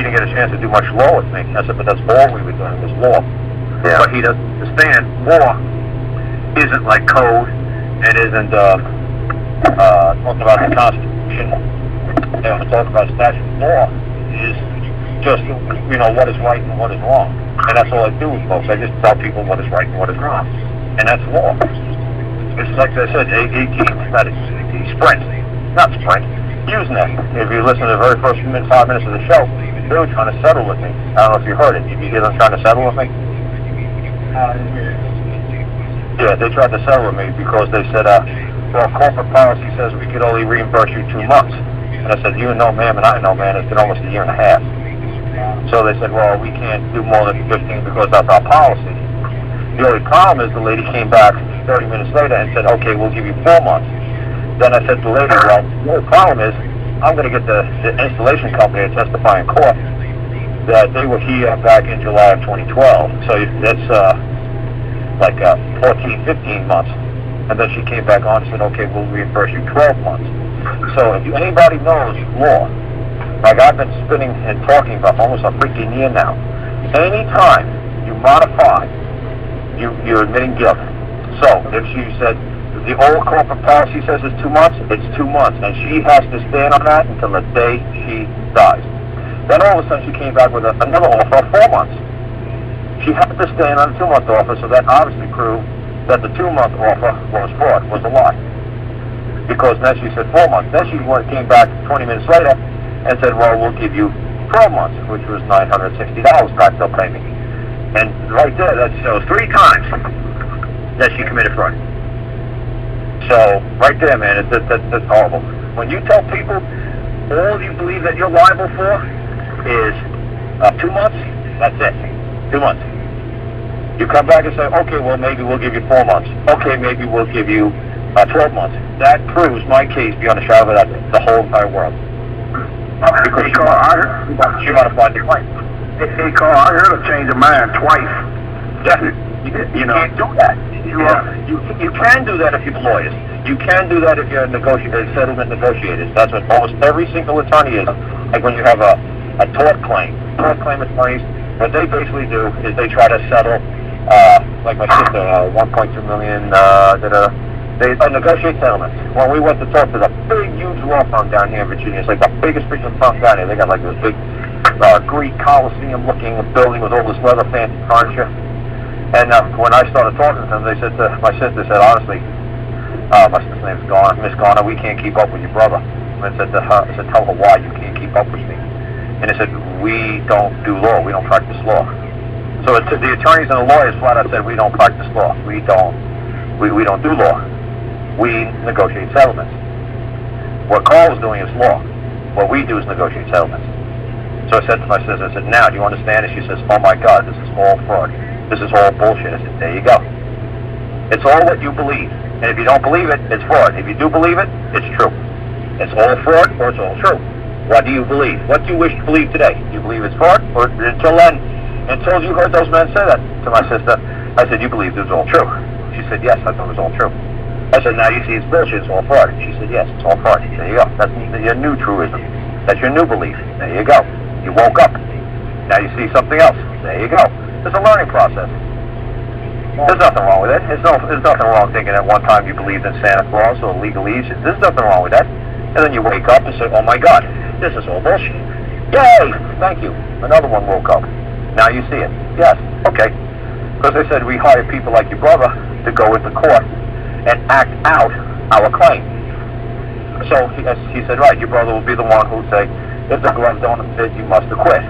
didn't get a chance to do much law with me. I said, but that's all we were doing was law. Yeah. But he doesn't understand law isn't like code and isn't talking about the Constitution. And talking about statute. Law is just, what is right and what is wrong. And that's all I do with folks. I just tell people what is right and what is wrong. And that's law. It's like I said, 18, Sprint. Not Sprint. Usenet. If you listen to the very first 5 minutes of the show, they were trying to settle with me. I don't know if you heard it. Did you hear them trying to settle with me? Yeah, they tried to settle with me because they said, well, corporate policy says we could only reimburse you 2 months. And I said, you know, ma'am, and I know, man, it's been almost a year and a half. So they said, well, we can't do more than 15 because that's our policy. The only problem is the lady came back 30 minutes later and said, okay, we'll give you 4 months. Then I said to the lady, well, the only problem is I'm going to get the installation company to testify in court that they were here back in July of 2012. So that's like 14, 15 months. And then she came back on and said, okay, we'll reimburse you 12 months. So if anybody knows law, like I've been spinning and talking about for almost a freaking year now, anytime you modify, you're admitting guilt. So if she said, the old corporate policy says it's 2 months, it's 2 months. And she has to stand on that until the day she dies. Then all of a sudden she came back with another offer of 4 months. She had to stand on a 2-month offer, so that obviously proved that the 2-month offer was fraud, was a lie. Because then she said 4 months. Then she came back 20 minutes later and said, well, we'll give you 12 months, which was $960 back they'll pay me. And right there, that shows 3 times that she committed fraud. So, right there, man, that's horrible. When you tell people all you believe that you're liable for is 2 months, that's it. 2 months. You come back and say, okay, well, maybe we'll give you 4 months. Okay, maybe we'll give you 12 months. That proves my case beyond a shadow of a doubt, the whole entire world. Because she modified the claim. Hey, Carl, I heard her change her mind twice. Yeah, you can't do that. You can do that if you're lawyers. You can do that if you're settlement negotiators. That's what almost every single attorney is. Like when you have a tort claim. Tort claim attorneys, what they basically do is they try to settle, like my sister, 1.2 million, they negotiate settlements. When we went to talk to the big, huge law firm down here in Virginia, it's like the biggest freaking firm down here. They got like this big Greek Coliseum-looking building with all this leather fancy furniture. And when I started talking to them, they said to my sister, said, honestly, my sister's name's Miss Garner, we can't keep up with your brother. And I said to her, I said, tell her why you can't keep up with me. And they said, we don't do law, we don't practice law. So the attorneys and the lawyers flat out said, we don't practice law, we don't do law. We negotiate settlements. What Karl was doing is law. What we do is negotiate settlements. So I said to my sister, I said, now, do you understand it? She says, oh my God, this is all fraud. This is all bullshit. I said, there you go. It's all what you believe. And if you don't believe it, it's fraud. If you do believe it, it's true. It's all fraud or it's all true. What do you believe? What do you wish to believe today? Do you believe it's fraud? Or until you heard those men say that to my sister, I said, you believe it was all true? She said, yes, I thought it was all true. I said, now you see it's bullshit, it's all fraud. She said, yes, it's all fraud. There you go. That's your new truism. That's your new belief. There you go. You woke up. Now you see something else. There you go. It's a learning process. There's nothing wrong with it. There's nothing wrong thinking at one time you believed in Santa Claus or legalese. There's nothing wrong with that. And then you wake up and say, oh my God, this is all bullshit. Yay! Thank you. Another one woke up. Now you see it. Yes. Okay. Because they said we hire people like your brother to go into court and act out our claim. So he said, right, your brother will be the one who will say, if the gloves don't fit, you must acquit.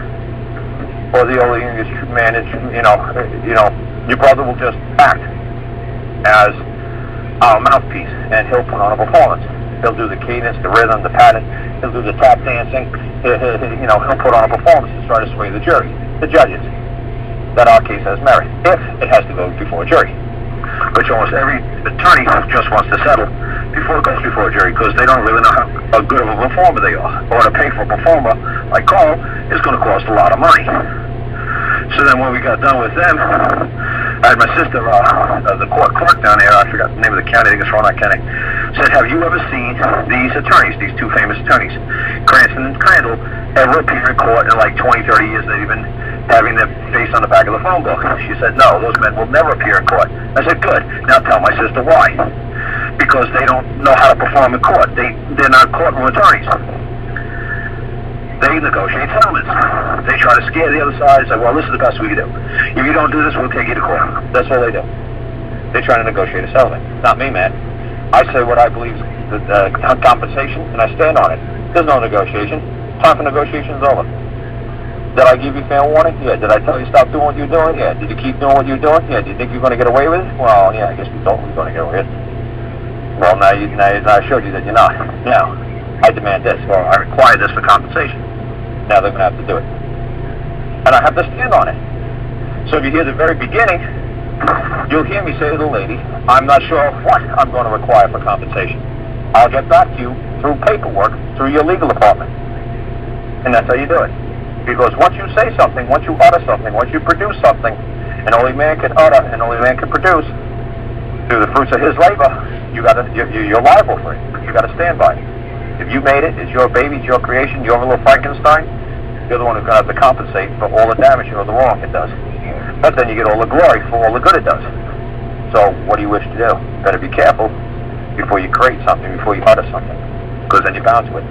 Or the old English man is, your brother will just act as our mouthpiece, and he'll put on a performance. He'll do the cadence, the rhythm, the pattern. He'll do the tap dancing. He'll put on a performance to try to sway the jury, the judges, that our case has merit, if it has to go before a jury. Which almost every attorney just wants to settle before it goes before a jury, because they don't really know how good of a performer they are. Or to pay for a performer like Karl is going to cost a lot of money. So then when we got done with them, I had my sister, the court clerk down there, I forgot the name of the county, I think it's Roanoke County, said, have you ever seen these attorneys, these two famous attorneys, Cranston and Crandall, ever appear in court in like 20, 30 years they've been having their face on the back of the phone book? She said, no, those men will never appear in court. I said, good. Now tell my sister why. Because they don't know how to perform in court. They're not courtroom attorneys. They negotiate settlements. They try to scare the other side and say, well, this is the best we can do. If you don't do this, we'll take you to court. That's all they do. They're trying to negotiate a settlement. Not me, man. I say what I believe is compensation, and I stand on it. There's no negotiation. Time for negotiation is over. Did I give you fair warning? Yeah. Did I tell you stop doing what you're doing? Yeah. Did you keep doing what you're doing? Yeah. Do you think you're going to get away with it? Well, yeah, I guess we thought we were going to get away with it. Well, now I showed you that you're not. Now, I demand this, or I require this for compensation. Now they're going to have to do it. And I have to stand on it. So if you hear the very beginning, you'll hear me say to the lady, I'm not sure what I'm going to require for compensation. I'll get back to you through paperwork, through your legal department. And that's how you do it. Because once you say something, once you utter something, once you produce something, and only man can utter and only man can produce, through the fruits of his labor, you're liable for it. You got to stand by it. If you made it, it's your baby, it's your creation, your little Frankenstein, you're the one who's going to have to compensate for all the damage or the wrong it does. But then you get all the glory for all the good it does. So what do you wish to do? Better be careful before you create something, before you utter something, because then you're bound to it.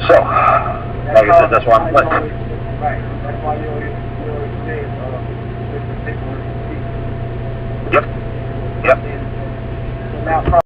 So, like I said, that's why I'm Lentz. Right. That's why you always say this particular speech. Yep. Yep. So now, Karl,